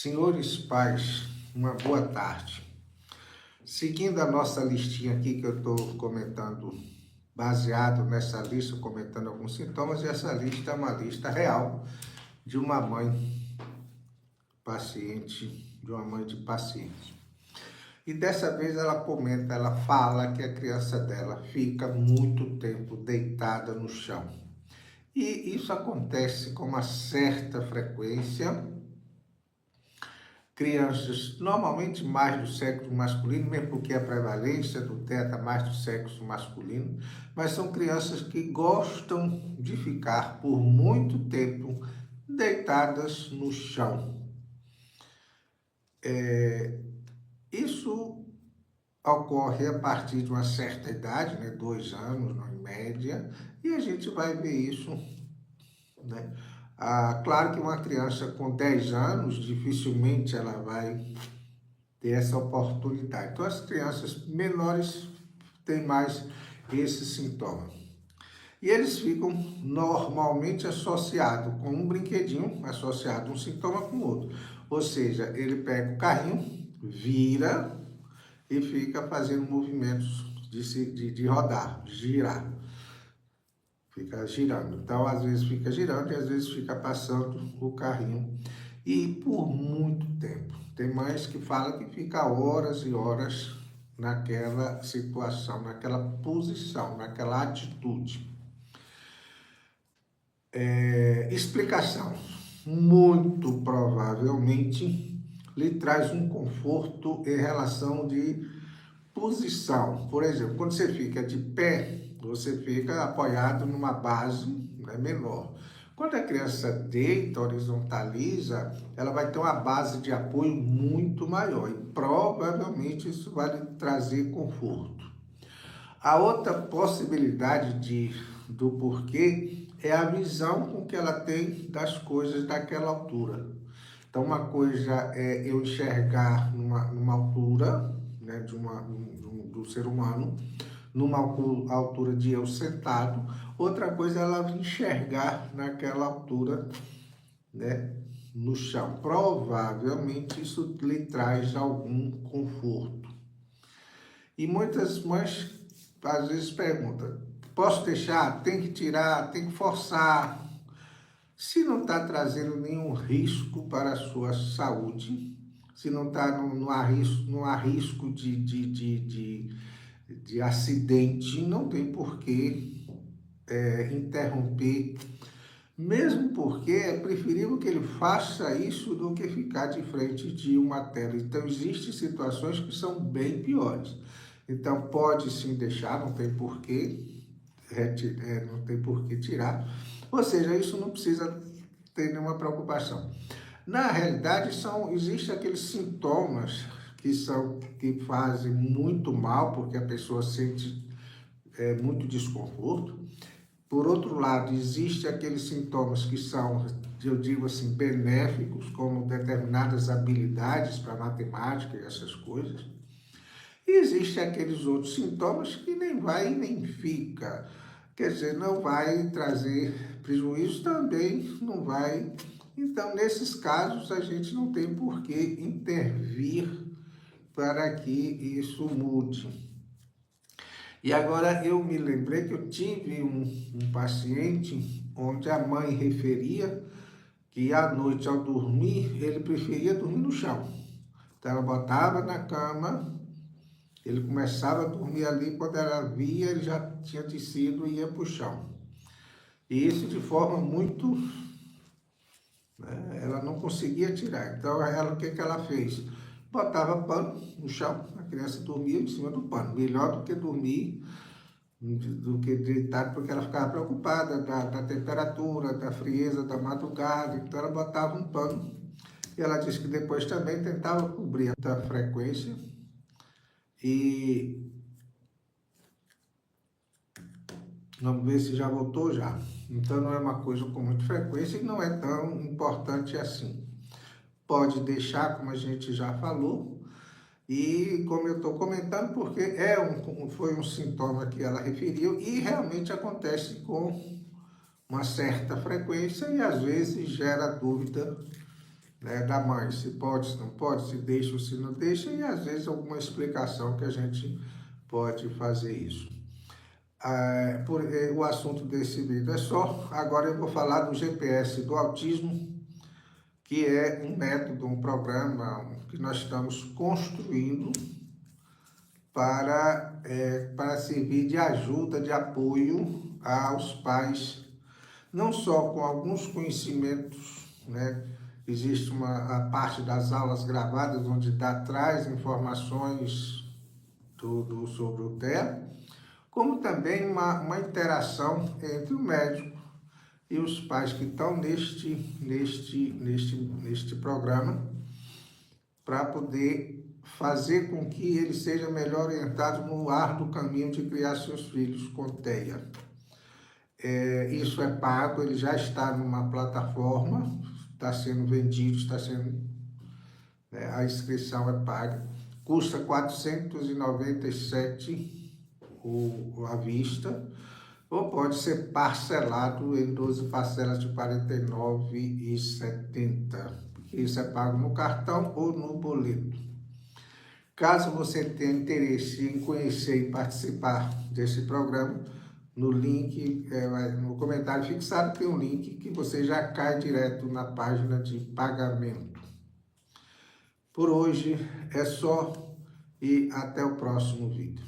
Senhores pais, uma boa tarde. Seguindo a nossa listinha aqui que eu estou comentando, baseado nessa lista, comentando alguns sintomas, e essa lista é uma lista real de uma mãe paciente, de uma mãe de paciente. E dessa vez ela comenta, ela fala que a criança dela fica muito tempo deitada no chão. E isso acontece com uma certa frequência. Crianças, normalmente mais do sexo masculino, mesmo porque a prevalência do TEA mais do sexo masculino, mas são crianças que gostam de ficar por muito tempo deitadas no chão. Isso ocorre a partir de uma certa idade, 2 anos, em média, e a gente vai ver isso, né? Claro que uma criança com 10 anos, dificilmente ela vai ter essa oportunidade. Então, as crianças menores têm mais esse sintoma. E eles ficam normalmente associados com um brinquedinho, associado um sintoma com o outro. Ou seja, ele pega o carrinho, vira e fica fazendo movimentos de rodar, girar. Fica girando. Então, às vezes fica girando e às vezes fica passando o carrinho. E por muito tempo. Tem mães que falam que fica horas e horas naquela situação, naquela posição, naquela atitude. Explicação. Muito provavelmente lhe traz um conforto em relação de posição. Por exemplo, quando você fica de pé, você fica apoiado numa base menor. Quando a criança deita, horizontaliza, ela vai ter uma base de apoio muito maior e provavelmente isso vai lhe trazer conforto. A outra possibilidade do porquê é a visão com que ela tem das coisas daquela altura. Então, uma coisa é eu enxergar numa altura, do ser humano, numa altura de eu sentado, outra coisa é ela enxergar naquela altura, no chão. Provavelmente isso lhe traz algum conforto. E muitas mães às vezes perguntam, posso deixar? Tem que tirar? Tem que forçar? Se não está trazendo nenhum risco para a sua saúde, se não está no risco de acidente, não tem por que interromper, mesmo porque é preferível que ele faça isso do que ficar de frente de uma tela. Então, existem situações que são bem piores. Então, pode sim deixar, não tem por que tirar. Ou seja, isso não precisa ter nenhuma preocupação. Na realidade, existem aqueles sintomas que fazem muito mal, porque a pessoa sente muito desconforto. Por outro lado, existem aqueles sintomas que são, eu digo assim, benéficos, como determinadas habilidades para matemática e essas coisas. E existem aqueles outros sintomas que nem vai nem fica. Quer dizer, não vai trazer prejuízo, também não vai. Então, nesses casos, a gente não tem por que intervir para que isso mude. E agora eu me lembrei que eu tive um paciente onde a mãe referia que à noite ao dormir, ele preferia dormir no chão. Então ela botava na cama, ele começava a dormir ali, quando ela via, ele já tinha descido e ia para o chão. E isso de forma muito... ela não conseguia tirar. Então o que ela fez? Botava pano no chão, a criança dormia em cima do pano. Melhor do que dormir, do que deitado, porque ela ficava preocupada da temperatura, da frieza da madrugada. Então ela botava um pano. E ela disse que depois também tentava cobrir a frequência. E vamos ver se já voltou já. Então não é uma coisa com muita frequência e não é tão importante assim. Pode deixar, como a gente já falou, e como eu estou comentando, porque foi um sintoma que ela referiu e realmente acontece com uma certa frequência e às vezes gera dúvida né, da mãe, se pode, se não pode, se deixa ou se não deixa, e às vezes alguma explicação que a gente pode fazer isso. O assunto desse vídeo é só. Agora eu vou falar do GPS do autismo, que é um método, um programa que nós estamos construindo para servir de ajuda, de apoio aos pais, não só com alguns conhecimentos, né? Existe a parte das aulas gravadas, onde traz informações sobre o TEA, como também uma interação entre o médico e os pais que estão neste programa, para poder fazer com que ele seja melhor orientado no árduo caminho de criar seus filhos com TEA. Isso é pago, ele já está numa plataforma, está sendo vendido, a inscrição é paga, custa R$ 497 à vista, ou pode ser parcelado em 12 parcelas de R$ 49,70. Isso é pago no cartão ou no boleto. Caso você tenha interesse em conhecer e participar desse programa, no link, no comentário fixado tem um link que você já cai direto na página de pagamento. Por hoje é só e até o próximo vídeo.